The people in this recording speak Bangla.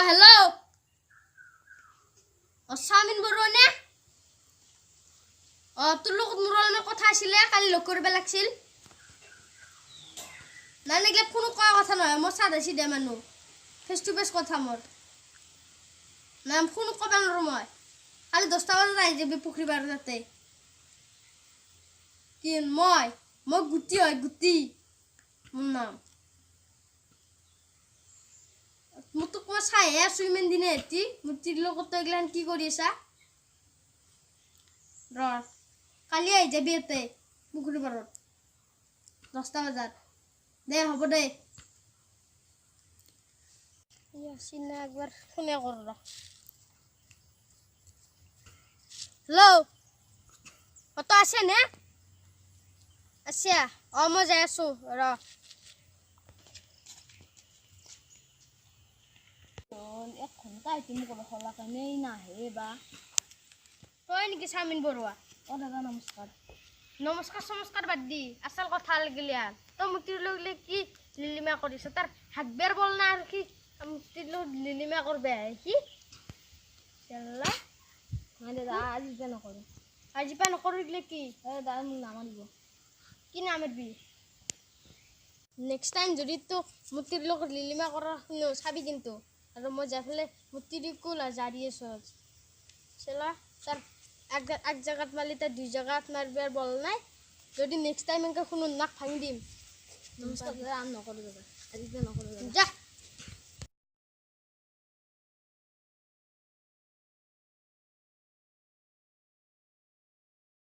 hello. Samin boro ne? তোর লগত মোর অলপমান কথা আছিলে কালি লগ কৰিব লাগছিল। না নেগলে কোনো কোৱা কথা নহয় মই সাদা সিধা মানুহ ফেস টু ফেস কথা মোৰ নাম কোনো কবা নৰো মই কালি 10টা বজাত আহি যাবি পুখুৰী বাৰ তাতে কি মই গুটি হয় গুটি মোৰ নাম মই তো কোৱা চাইহে আছো ইমান দিনে এতি মুতিৰ লগত এগলান কি কৰি আছা ৰ কালি আহি যাবি এতে পুখুৰী বাৰত 10টা বজাত দে হ'ব দে ইয়াসিনা একবার ফোনে কর র হ্যালো কত আছে না আচ্ছা মই যাই আছো র এক ঘন্টা তুমি কোনো হলা কানে না হে বা তই নেকি সামিন বৰুৱা ও দাদা নমস্কাৰ নমস্কাৰ বাদ দি আসল কথা লাগিলা তো মুতিৰ লগলে কি লিলিমা কৰিছ তাৰ হাকবেৰ বল না আর কি মুতিৰ লগ লিলিমা করবে কি চলা মানে দা আজি পে নকৰিলে কি এ দা মোক নাম দিব কি নাম দিবি নেক্সট টাইম যদি তো মুতিৰ লগ লিলিমা কৰা চাবি কিন্তু আৰু মই যাফলে মুতিৰ কুল জাৰি আছো চলা তাৰ এক জায়গাত মারলি তার 2 জায়গাত মারবে আর বল নাই যদি নেক্সট টাইম এনকা কোনো নাক ভাঙি দিম নমস্কার দাদা আম নকৰো দাদা আজি নকৰো যা